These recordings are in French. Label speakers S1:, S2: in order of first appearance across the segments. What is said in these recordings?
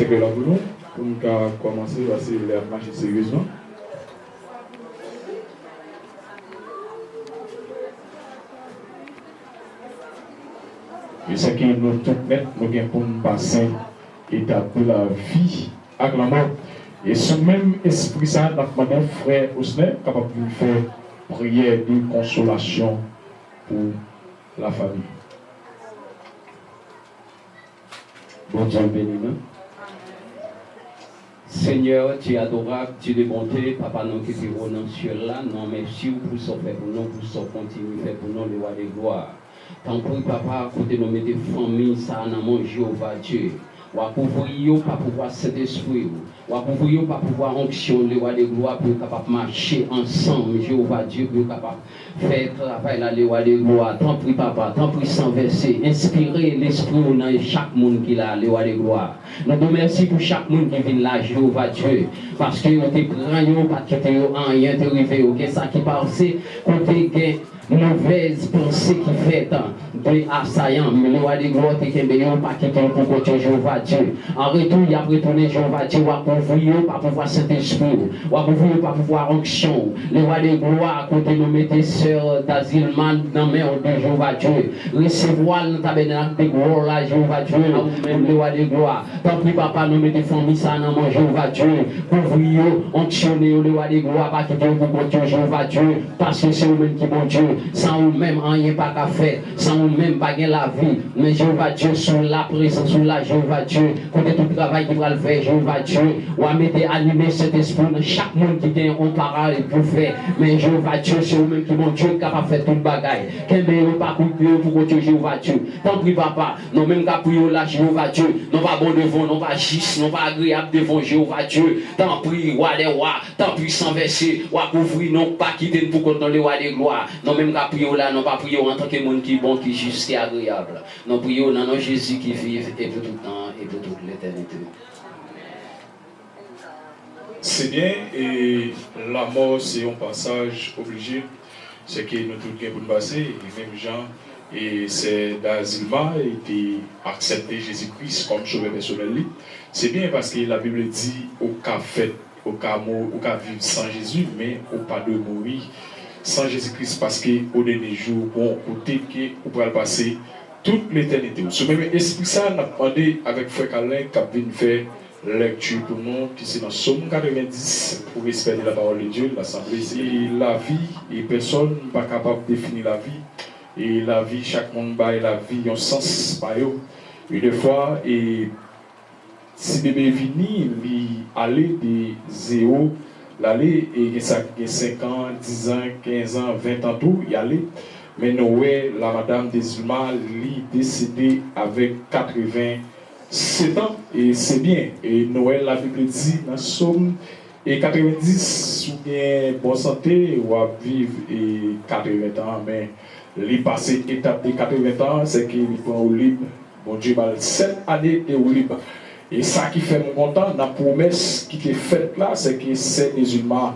S1: c'est que là pour nous commencer parce que les marcher sérieusement. Et c'est que nous tout mettre, nous avons pour nous passer étape de la vie avec la mort. Et ce même esprit, ça, nous avons frère Osner capable de faire prière de consolation pour la famille.
S2: Bon Dieu béni, non? Seigneur, tu es adorable, tu es de bonté, Papa, nous qui vivons dans ce ciel là, non, merci pour ce fait pour nous, pour ce continue faire pour nous, le roi de gloire. Tant pis, Papa, côté nous mettre famille, ça, dans mon Jéhovah Dieu. Ou à couvrir, pas pouvoir Saint-Esprit, ou à couvrir, pas pouvoir onction, le roi de gloire, pour capable marcher ensemble, Jéhovah Dieu, pour capable faire travail là, le roi de gloire. Tant pis, Papa, tant pis sans verser, inspirer l'esprit dans chaque monde qui a, le roi de gloire. Nous te remercions pour chaque monde qui vient là, Jéhovah Dieu, parce que nous te prenons, pas que tu as rien te arrivé, ok, ça qui passe, qu'on te gagne. Mauvaise pensée qui fait de assaillant, mais le roi de gloire qui est meilleur, pas qui est pour côté Jéhovah Dieu. En retour, il a retourné Jéhovah Dieu, ou à pouvoir, pas pouvoir Saint-Esprit, ou à pouvoir, pas pouvoir onction. Le roi de gloire, côté nous mettez sœur d'Azilman dans la main de Jéhovah Dieu. Recevoir le tabernacle de gloire là, Jéhovah Dieu, même le roi de gloire. Tant pis, papa, nous mettez famille ça dans mon Jéhovah Dieu. Couvrir, onctionner le roi de gloire, pas qui est pour côté Jéhovah Dieu, parce que c'est vous-même qui est bon Dieu. Sans vous-même, rien pas qu'à faire. Sans vous-même, pas gagner la vie. Mais Jéhovah Dieu, sur la présence, sur la Jéhovah Dieu. Côté tout le travail qui va le faire, Jéhovah Dieu. Ou à mettre animer cet esprit dans chaque monde qui gagne un parole pour faire. Mais Jéhovah Dieu, c'est vous-même qui, mon Dieu, capable de faire tout le bagaille. Qu'un meilleur pas couper pour côté Jéhovah Dieu. Tant pis, papa, non même qu'à prier là, Jéhovah Dieu. Non pas bon devant, non pas juste, non pas agréable devant Jéhovah Dieu. Tant pis, roi des rois. Tant pis, sans verser. Ou à couvrir, non pas quitter pour contre le roi des gloires. Non même qu'à prier là, non pas prier en tant que monde qui est bon, qui est juste et agréable. Non prier dans nom Jésus qui vit et pour tout le temps et pour toute l'éternité.
S1: C'est bien, et la mort, c'est un passage obligé. C'est que nous tous pour nous passer, et même Jean, et c'est d'Azilma, été accepté Jésus-Christ comme sauveur personnel. C'est bien parce que la Bible dit au cas fait, au cas mort, au cas vivre sans Jésus, mais au pas de mourir sans Jésus-Christ, parce qu'au dernier jour, bon côté que vous pourrez passer toute l'éternité. Ce même esprit, ça, on a demandé avec Frère Calin qui a venu faire lecture pour nous, qui c'est dans Somme 90, pour respecter la parole de Dieu, l'Assemblée. Et la vie, et personne n'est pas capable de définir la vie. Et la vie, chaque monde a la vie, un sens, par eux. Et des fois, et si bébé vini, il allait de 0, l'aller, et ça a 5 ans, 10 ans, 15 ans, 20 ans, tout, y aller. Mais Noé, la madame des humains, lui décédé avec 87 ans, et c'est bien. Et Noël, la Bible dit, dans Somme, et 90, sous bien bonne santé, ou à vivre et 80 ans, mais les passé étape de 80 ans, c'est qu'il prend au libre. Bon Dieu, 7 années et au libre. Et ça qui fait mon content, la promesse qui est faite là, c'est que ces musulmans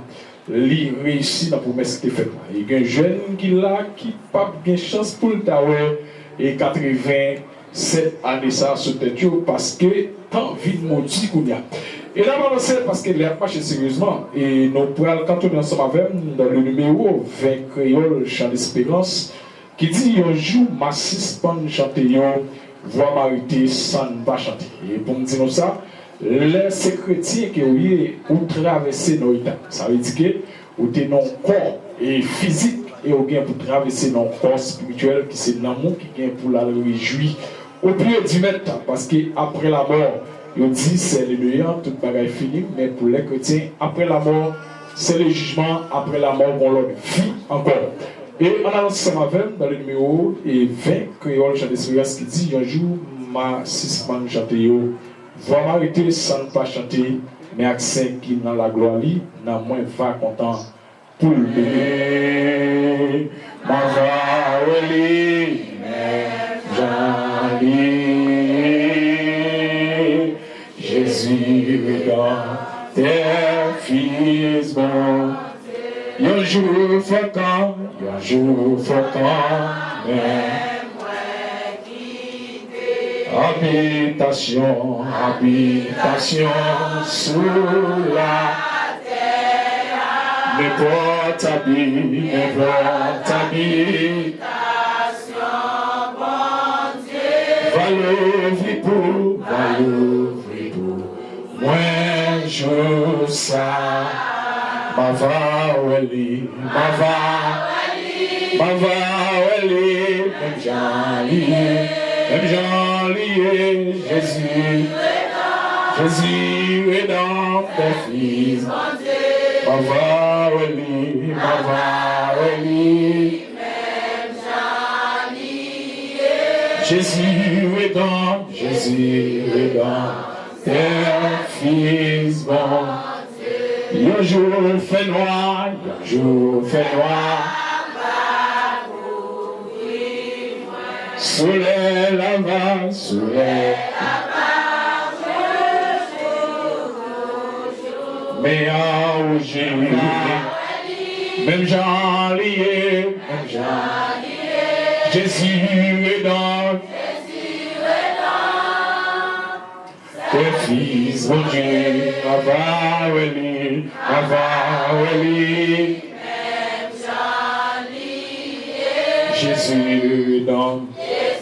S1: réussissent la promesse qui est faite là. Il y a un jeune qui là, qui n'a pas de chance pour le tower, et 87 années ça sur tête parce que tant vite maudit qu'on y a. Et là, c'est parce que les marché sérieusement. Et nous pourrons, quand on est ensemble avec dans le numéro 20 créole, chant d'espérance, qui dit un jour, ma suspend chanter, voix marité sans ne pas chanter. Et pour me dire ça, les chrétiens qui ont traversé nos états, ça veut dire que vous avez un corps et physique et vous avez pour traverser nos corps spirituel qui c'est l'amour qui vient pour la réjouir au plus du maître, parce qu'après la mort, on dit c'est le meilleur, tout bagaille fini, mais pour les chrétiens, après la mort, c'est le jugement, après la mort, on leur vit encore. Et on a lancé ça dans le numéro 20 créole chant d'espérance qui dit un jour, ma six-man chante yo, voix m'arrêter sans ne pas chanter, mais accent qui dans la gloire, n'a moins va content pour le bébé. Ma voix, Jésus dans tes fils bons. Un jour fréquent, un jour fréquent, mais habitation, habitation sous la terre. N'importe habitation, bon Dieu. Va l'ouvrir pour moi, je sais. Ma va weli, même Jean lié, Jésus est dans tes fils. Ma va weli, même Jean lié. Jésus est dans tes fils. Bon. Un jour fait noir, soleil là-bas, mais en Jésus, même Jean lié, Jésus est dans tes fils, mon Dieu, Avaweli, même Jean lié, Jésus est dans tes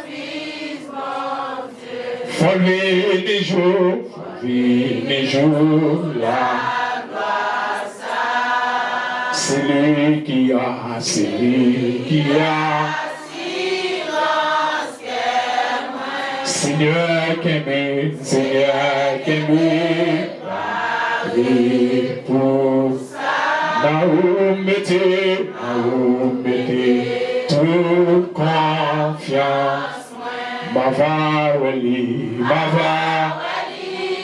S1: fils, mon Dieu. Faut lever des jours, la gloire, c'est lui qui a, Seigneur qu'aimé, pour nous mettez toute confiance. Ma va,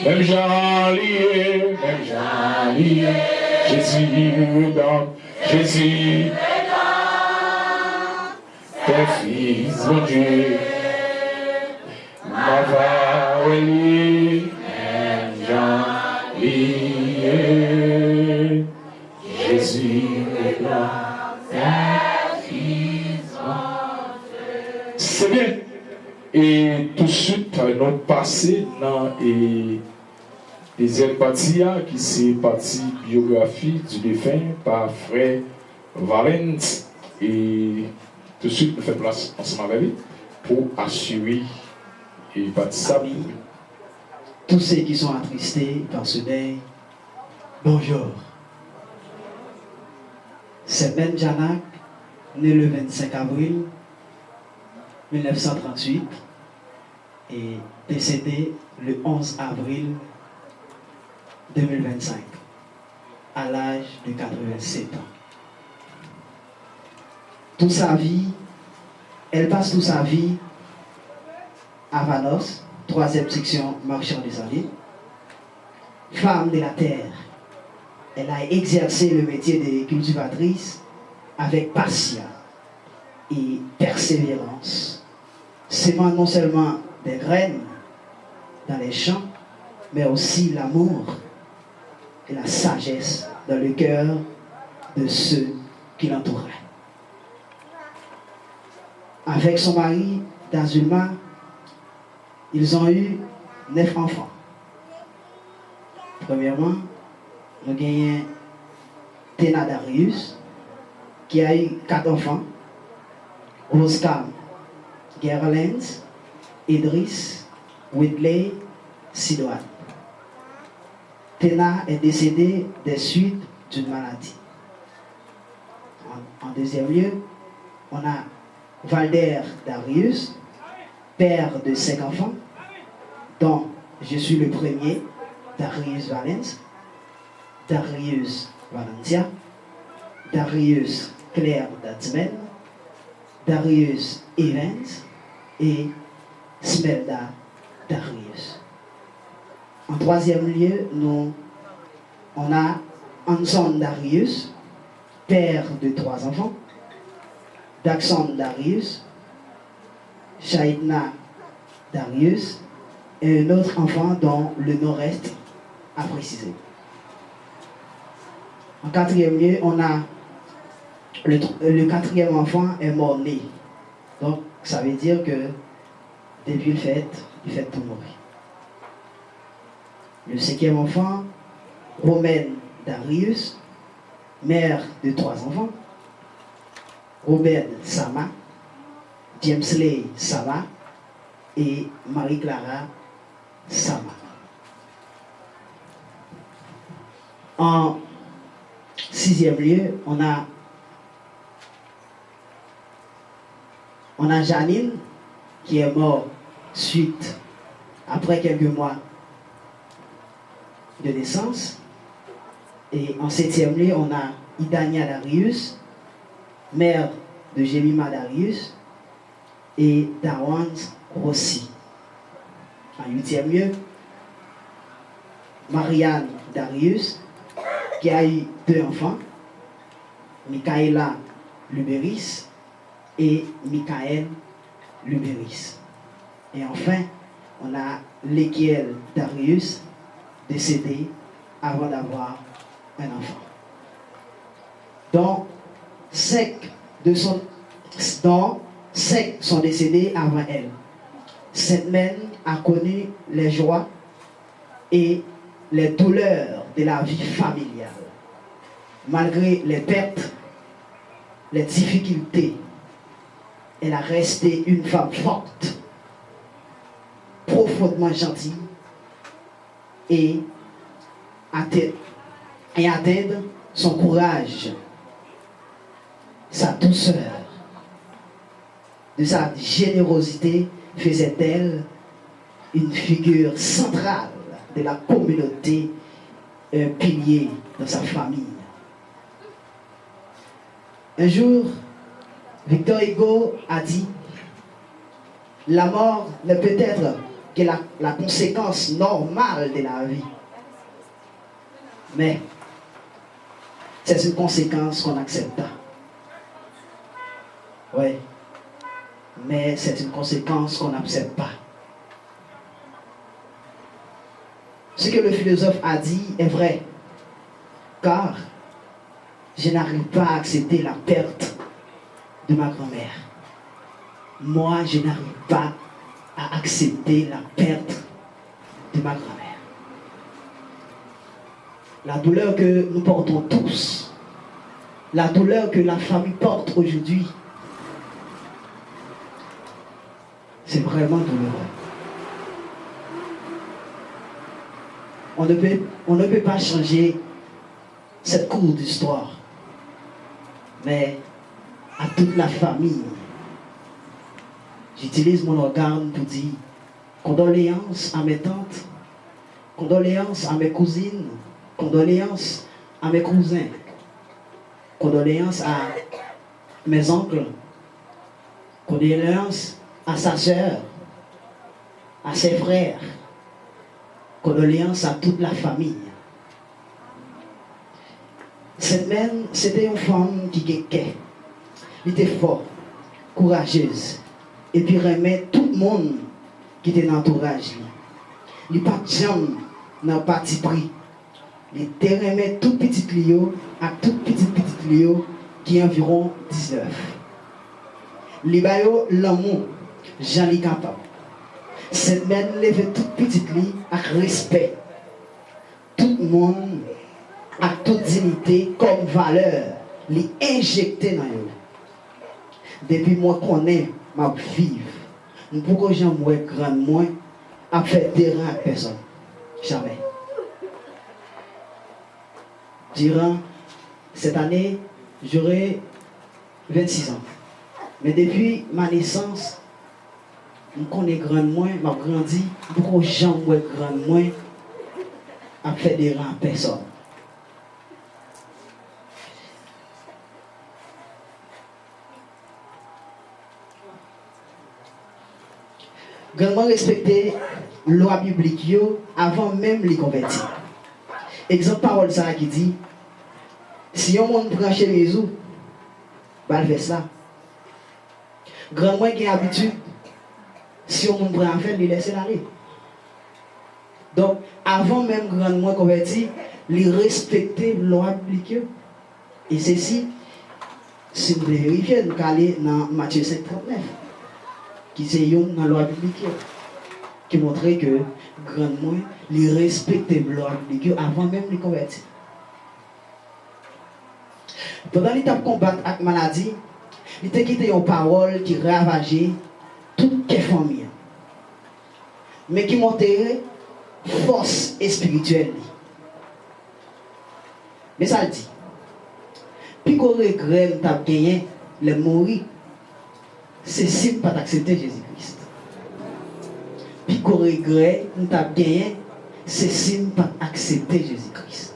S1: même Jean lié, Jésus dans tes fils, mon Dieu. Ma va, même Jean lié, Jésus est dans tes fils, mon Dieu. C'est bien. Et tout de suite, nous passons dans les deuxième partie, qui c'est partie biographie du défunt par frère Valens. Et tout de suite, nous faisons place ensemble avec lui pour assurer et participer.
S3: Tous ceux qui sont attristés par ce deuil, bonjour. C'est Ben Janak, né le 25 avril 1938 et décédé le 11 avril 2025 à l'âge de 87 ans. Toute sa vie, elle passe toute sa vie à Vanos, 3e section marchand des Andes. Femme de la terre, elle a exercé le métier de cultivatrice avec patience et persévérance, sémant non seulement des graines dans les champs, mais aussi l'amour et la sagesse dans le cœur de ceux qui l'entouraient. Avec son mari, Dazulma, ils ont eu 9 enfants. Premièrement, nous avons Tena Darius, qui a eu 4 enfants. Oscar, Gerlens, Idris, Whitley, Sidoine. Tena est décédée des suites d'une maladie. En deuxième lieu, on a Valder Darius, père de 5 enfants, dont je suis le premier, Darius Valens, Darius Valencia, Darius Claire Datzmen, Darius Evans et Smelda Darius. En troisième lieu, on a Anson Darius, père de 3 enfants, Daxon Darius, Shaidna Darius et un autre enfant dont le nom reste à préciser. En quatrième lieu, on a le 4e enfant est mort-né. Donc, Ça veut dire que depuis le fait, il fait tout mourir. Le 5e enfant, Romaine Darius, mère de 3 enfants. Robert Sama, James Lay Sama et Marie-Clara Sama. En 6e lieu, on a Janine qui est morte suite, après quelques mois de naissance. Et en 7e lieu, on a Idania Darius, mère de Jemima Darius, et Dawan Rossi. En 8e lieu, Marianne Darius, qui a eu 2 enfants, Michaela Luberis et Michael Luberis. Et enfin, on a Lekiel Darius, décédé avant d'avoir un enfant. Donc, 5 sont décédés avant elle. Cette mère a connu les joies et les douleurs de la vie familiale. Malgré les pertes, les difficultés, elle a resté une femme forte, profondément gentille et atteindre son courage, sa douceur, de sa générosité faisait d'elle une figure centrale de la communauté, un pilier dans sa famille. Un jour, Victor Hugo a dit, la mort ne peut être que la conséquence normale de la vie. Mais c'est une conséquence qu'on n'accepte pas. Oui. Mais c'est une conséquence qu'on n'accepte pas. Ce que le philosophe a dit est vrai. Car je n'arrive pas à accepter la perte de ma grand-mère. Moi, je n'arrive pas à accepter la perte de ma grand-mère. La douleur que nous portons tous, la douleur que la famille porte aujourd'hui, c'est vraiment douloureux. On ne peut pas changer cette cour d'histoire, mais à toute la famille, j'utilise mon organe pour dire condoléances à mes tantes, condoléances à mes cousines, condoléances à mes cousins, condoléances à mes oncles, condoléances à sa sœur, à ses frères, condoléances à toute la famille. Cette mère, c'était une femme qui guéquait. Elle était forte, courageuse, et puis remet tout le monde qui était dans l'entourage. Il n'y a pas de gens dans le parti pris. Il remet tout petit Lio à tout petit Lio qui est environ 19. Les baillots l'amour, j'en ai capable. Cette mère lève toute petite lit avec respect. Tout le monde a toute dignité comme valeur, les injecter dans eux. Depuis moi qu'on est, ma vive. Pourquoi j'en vois grand moins à faire terrain à personne? Jamais. Durant cette année, j'aurai 26 ans. Mais depuis ma naissance, je connais grand moins, m'a grandi, pourquoi j'en vois grand moins à faire des rangs à personne. Grandement respecter la loi biblique avant même les convertir. Exemple parole ça qui dit, si on monde prend chez les autres, bah le fait ça. Grand moins qui a habitude, si on monde prend en fait, il laisse aller. Donc, avant même grand moins converti, il respecter la loi biblique. Et ceci, si vous vérifiez, nous allons dans Matthieu 5, 39. qui c'est une dans la loi biblique qui montrait que grand moins les respecter la loi biblique avant même de convertir. Pendant l'étape combattre avec maladie, il t'a quitté une parole qui ravageait toute les famille, mais qui montrait force spirituelle. Mais ça le dit. Puis qu'on regrette t'as gagné le mourir, c'est si pas d'accepter Jésus-Christ. Puis qu'on regrette t'as gagné, c'est si pas accepter Jésus-Christ.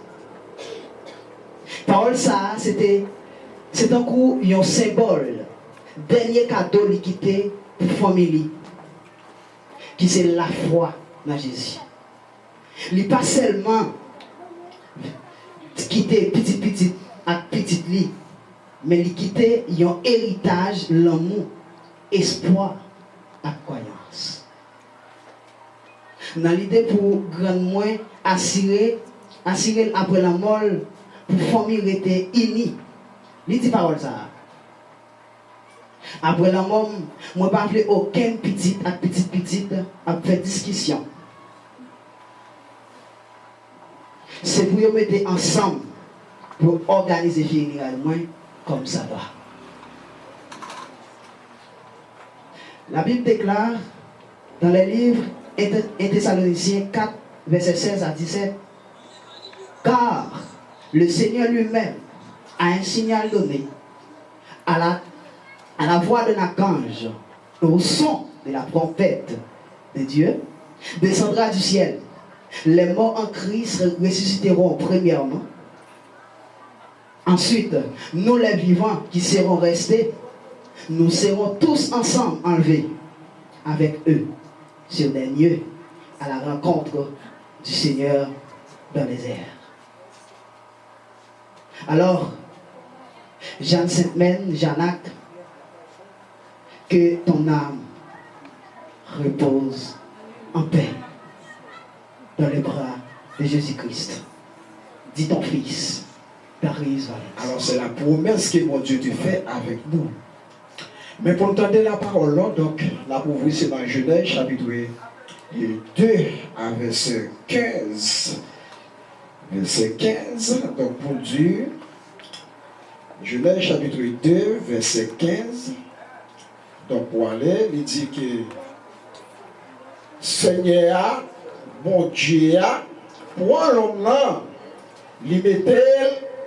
S3: Parole ça, c'est un coup un symbole. Dernier cadeau liquidé pour la famille, qui c'est la foi dans Jésus. Il n'est pas seulement quitter petit à petit lit, mais il quitter un héritage, l'amour, espoir et croyance. Dans l'idée pour grand moins assurer après la mort, pour la famille rester unie. Il dit parole ça. Après la mort, moi ne parle aucun petit à petit à faire discussion. C'est pour vous mettre ensemble pour organiser généralement comme ça va. La Bible déclare dans les livres 1 Thessaloniciens 4, versets 16 à 17, car le Seigneur lui-même a un signal donné à la voix d'un archange, au son de la trompette de Dieu, descendra du ciel. Les morts en Christ ressusciteront premièrement. Ensuite, nous les vivants qui serons restés, nous serons tous ensemble enlevés avec eux sur des lieux à la rencontre du Seigneur dans les airs. Alors, Jeanne Sainte-Mène, Janac, que ton âme repose en paix dans les bras de Jésus-Christ. Dis ton Fils, Paris Valens.
S4: Alors c'est la promesse que mon Dieu te fait avec nous. Mais pour entendre la parole là, donc là pour vous c'est dans Genèse chapitre 2 à verset 15. Verset 15, donc pour Dieu, Genèse chapitre 2, verset 15. Donc pour aller, il dit que Seigneur, bon Dieu, pour l'homme là, il mettait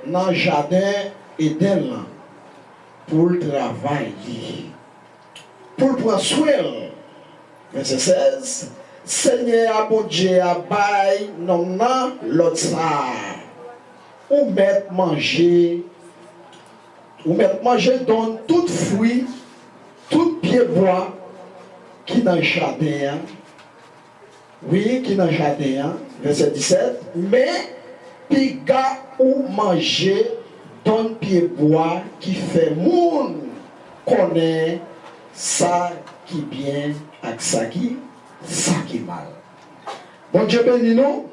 S4: dans le jardin Éden là, pour le travail, pour le prendre soin. Verset 16. Seigneur, bon Dieu, bail non l'autre ça. Ou mettre manger donne tout fruit, tout pied bois qui dans le jardin. Oui, qui dans le jardin. Verset 17. Mais piga ou manger donne pied bois qui fait moun connaît ça qui bien avec ça qui mal. Bon Dieu bénis nous.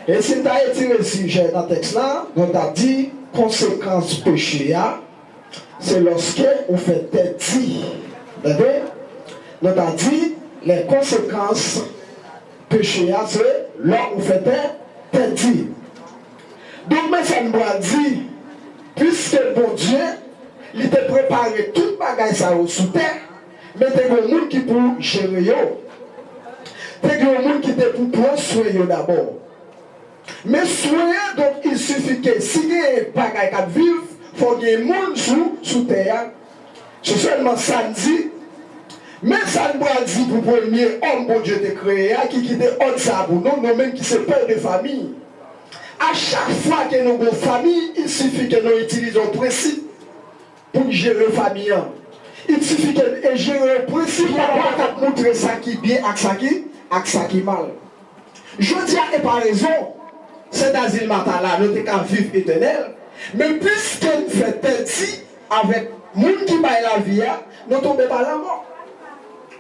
S4: Et si tu as étiré le sujet dans le texte là, on t'a dit conséquence péché, c'est lorsque on fait tête dit. On t'a dit les conséquences péché, c'est là où on fait tête dit. Donc, mais ça nous a dit, puisque bon Dieu, il t'a préparé tout bagage ça sous terre, mais il y a des gens qui pour gérer. Il y a des gens qui pour prendre soin d'abord. Mais soin, donc il suffit que si il y a des bagages qui vivent, il faut qu'il y ait des gens sous terre. C'est seulement samedi. Mais ça nous a dit pour le premier homme que Dieu t'a créé, qui quitte autre ça pour nous, nous-mêmes qui sommes père de famille. À chaque fois que nous avons une famille, il suffit que nous utilisions un principe pour gérer la famille. Il suffit que nous gérer le principe pour montrer ça qui est bien et ça qui est mal. Je dis à par raison, c'est asile matala, nous sommes vivre éternel. Mais puisque nous faisons tel si avec les gens qui baillent la vie, nous ne tombons pas la mort.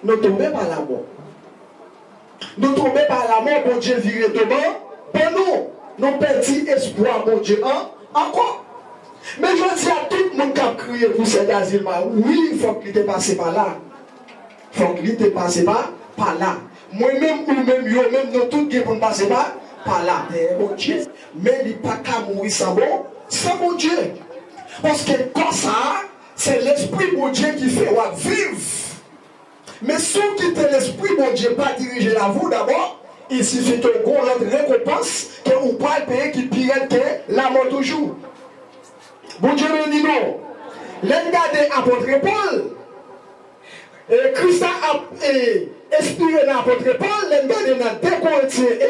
S4: Nous ne tombons pas la mort. Nous ne tombons pas la mort pour Dieu virer de mort. Pour nous. Nous perdons espoir, mon Dieu, encore. Mais je dis à tout le monde qui a crié pour cet asile, oui, il faut qu'il te passe par là. faut qu'il te passe par là. Moi-même, ou même, yo, même, nous tous qui pour passer par là. Bon Dieu, mais il n'y a pas qu'à mourir sans bon Dieu. Parce que comme ça, c'est l'esprit bon Dieu qui fait vivre. Mais si vous quittez l'esprit bon Dieu, pas diriger la vous d'abord, il suffit que vous ayez une récompense que vous pouvez payer qui pire que la mort toujours. Bon Dieu béni nous. Regardez apôtre Paul. Christ a inspiré l'apôtre Paul. Regardez dans 2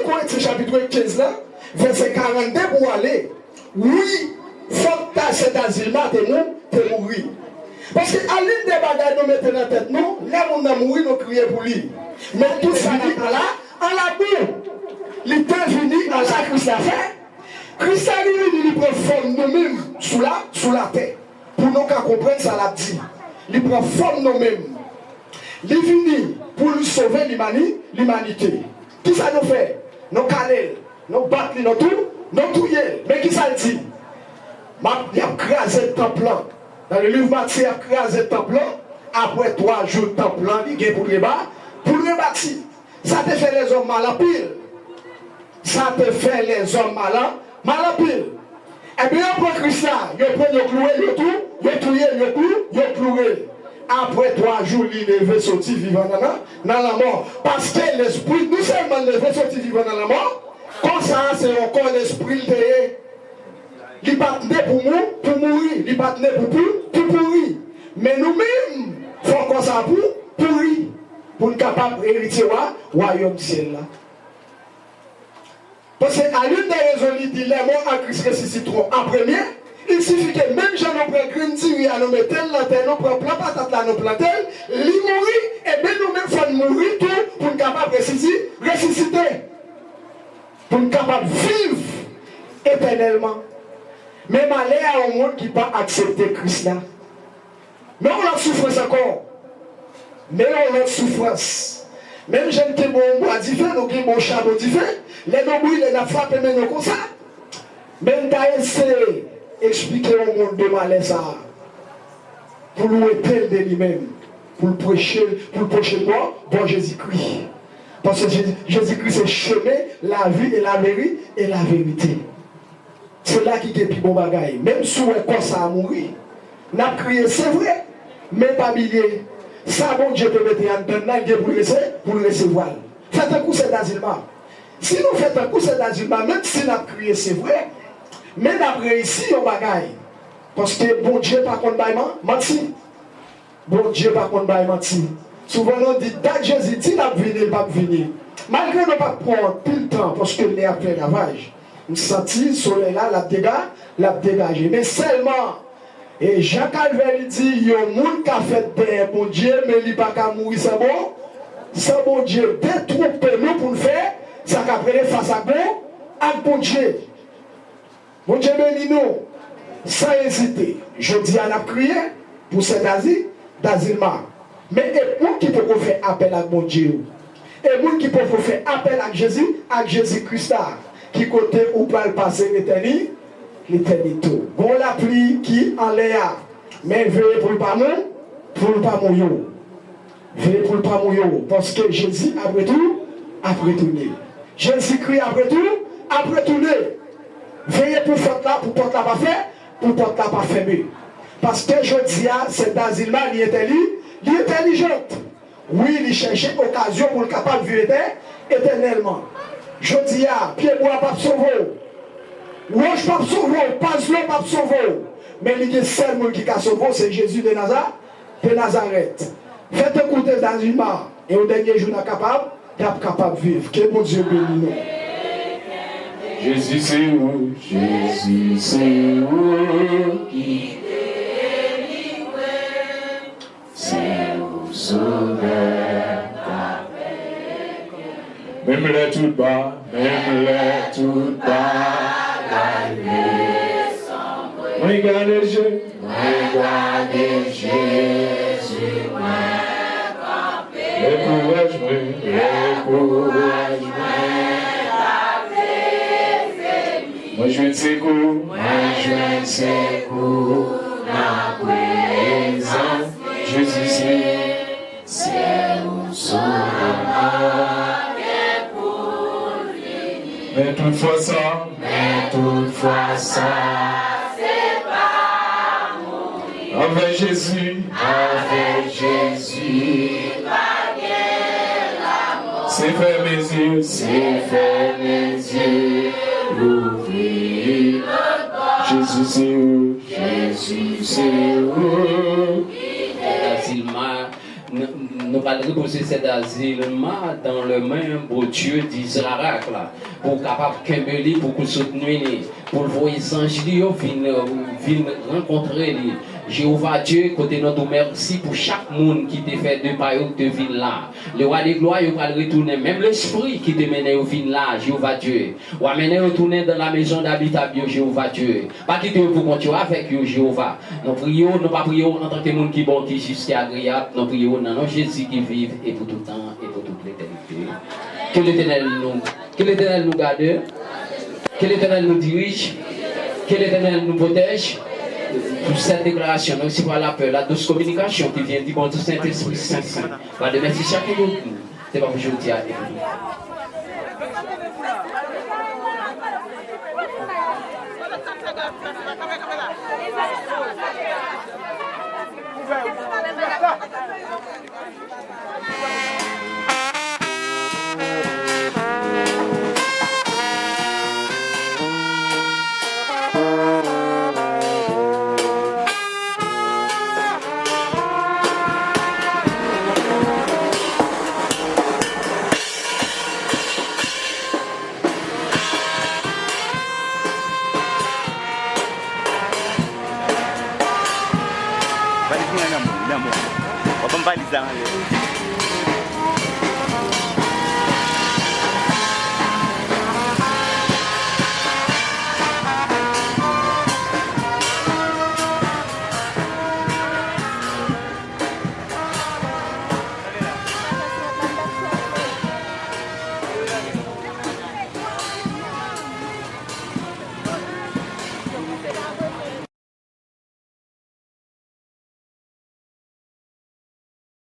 S4: Corinthiens chapitre 15 là, verset 42 pour aller. Oui, faut que cet asile-là te mourir. Parce que à l'une des bagages nous mettons dans la tête, nous, là où on a mouru, nous crions pour lui. Mais tout ça là, en la boue, il est venu dans ça Christ a fait. Christ a venu, il prend forme nous-mêmes sous la terre. Pour nous comprendre ça l'a dit. Il prend forme nous-mêmes. Il est venu pour nous sauver l'humanité. Qui ça nous fait? Nous caler, nous battre, nous touiller. Mais qui ça dit? Il a crasé le temple. Dans le livre Matthieu, il a crasé le temple. Après 3 jours, le temple, il est pour le rebâtir. Ça te fait les hommes mal à pile. Ça te fait les hommes mal à pile. Et bien après Christ, il prend le cloué, il touillé, il cloué. Après 3 jours, il est levé sorti vivant dans la mort. Parce que l'esprit, nous seulement levé sorti vivant dans la mort, comme ça, c'est encore l'esprit qui est. Il pas pour mourir, il pas pour pourrir. Mais nous-mêmes, il faut qu'on ça pour pourrir, pour être capable d'hériter le royaume ciel là. Parce qu'à l'une des raisons, il dit les morts en Christ ressusciteront en première. Il suffit que même si nous prenons green tea, nous mettons la terre, nous prenons plein patate là, nous plantons, il mourit, et bien nous-mêmes, il faut mourir tout pour être capable de ressusciter. Pour être capable de vivre éternellement. Mais malheur à un monde qui n'a pas accepté Christ là. Mais on a souffrance encore. Mais on a souffrance. Même j'aime que mon bois différent, nous avons mon charbon différent. Les nombrils, les a frappé, mais nous comme ça. Même t'as essayé d'expliquer au monde de malheur ça. Pour nous éteindre de lui-même. Pour le prêcher moi, bon Jésus-Christ. Parce que Jésus-Christ c'est le chemin, la vie et la vérité. C'est là qui est plus bon bagaille. Même si on est comme ça à mourir, on a crié, c'est vrai, mais pas oublier. Ça, bon Dieu peut mettre en dedans pour le recevoir. Faites un coup, c'est d'asilement. Si nous faisons un coup, c'est d'asilement, même si on a crié, c'est vrai, mais d'après ici, on bagaille. Parce que bon Dieu, par contre, menti. Bon Dieu, par contre, menti. Souvent, on dit, date Jésus dit, il va venir, il va venir. Malgré ne pas prendre tout le temps, parce que il est après ravage. Nous sentons le soleil là, l'a dégagé. Mais seulement, et Jean Calvin dit, il y a un monde qui a fait bien, bon Dieu, mais il n'a pas qu'à mourir, c'est bon. C'est bon Dieu, détromper-nous pour nous faire, ça qu'a pris face à bon Dieu. Bon Dieu bénis nous, sans hésiter. Je dis à la prière pour cet asilement. Mais et pour qui peut faire appel à mon Dieu? Et pour qui peut faire appel à Jésus-Christ, qui côté où peut passer l'éternité? Bon la pluie qui en l'air, mais veillez pour le pas mouiller. Veillez pour le pas mouiller. Parce que Jésus, après tout, après tourner. Jésus-Christ, après tout, après tourner. Veillez pour faire là, pour porter la pas fait, pour porter la pas fermé. Parce que je dis, cet asile-là, il est intelligent. Oui, il cherche occasion pour le capable de vivre éternellement. Je dis, pied-bois pas sauver. Roche pas sauver, pas pas sauver. Mais il y a seul monde qui a sauvé, c'est Jésus de Nazareth. Faites écouter l'asile et au dernier jour, on est capable de vivre. Que mon Dieu bénisse nous.
S1: Jésus c'est où? Jésus c'est où? Qui délivre? C'est où sauveur ta paix? Même les tout bas, regardez Jésus, moi je sais qu'au, la présence, Jésus c'est Mais toutefois ça,
S5: c'est pas mourir.
S1: avec Jésus,
S5: Pas guère la mort.
S1: c'est faire mes yeux,
S5: Faire mes yeux, l'ouvrir.
S1: Jésus c'est où,
S5: Jésus, c'est où?
S2: Asilma, nous allons reposer cet asilma dans le même beau Dieu d'Israël là, pour capable Kimberly, pour qu'on soutenir, pour le voir les anges viennent rencontrer lui. Jéhovah Dieu, côté notre merci pour chaque monde qui te fait de paille de ville là. Le roi des gloires, il va retourner, même l'esprit qui te mène au ville là, Jéhovah Dieu. Ou amener retourner dans la maison d'habitation, Jéhovah Dieu. Pas quitter pour continuer avec vous, Jéhovah. Nous prions, nous pas prions en tant que monde qui bon, qui jusqu'à agréable. Nous prions dans notre Jésus qui vive et pour tout temps et pour toute l'éternité. Que l'Éternel nous garde, que l'Éternel nous dirige, que l'Éternel nous protège. Pour cette déclaration, aussi par la peur, la douce communication qui vient du bon du Saint-Esprit Saint. Par de merci chacun de nous. C'est pas aujourd'hui à
S6: Balizana namu. Wapambalizana leo.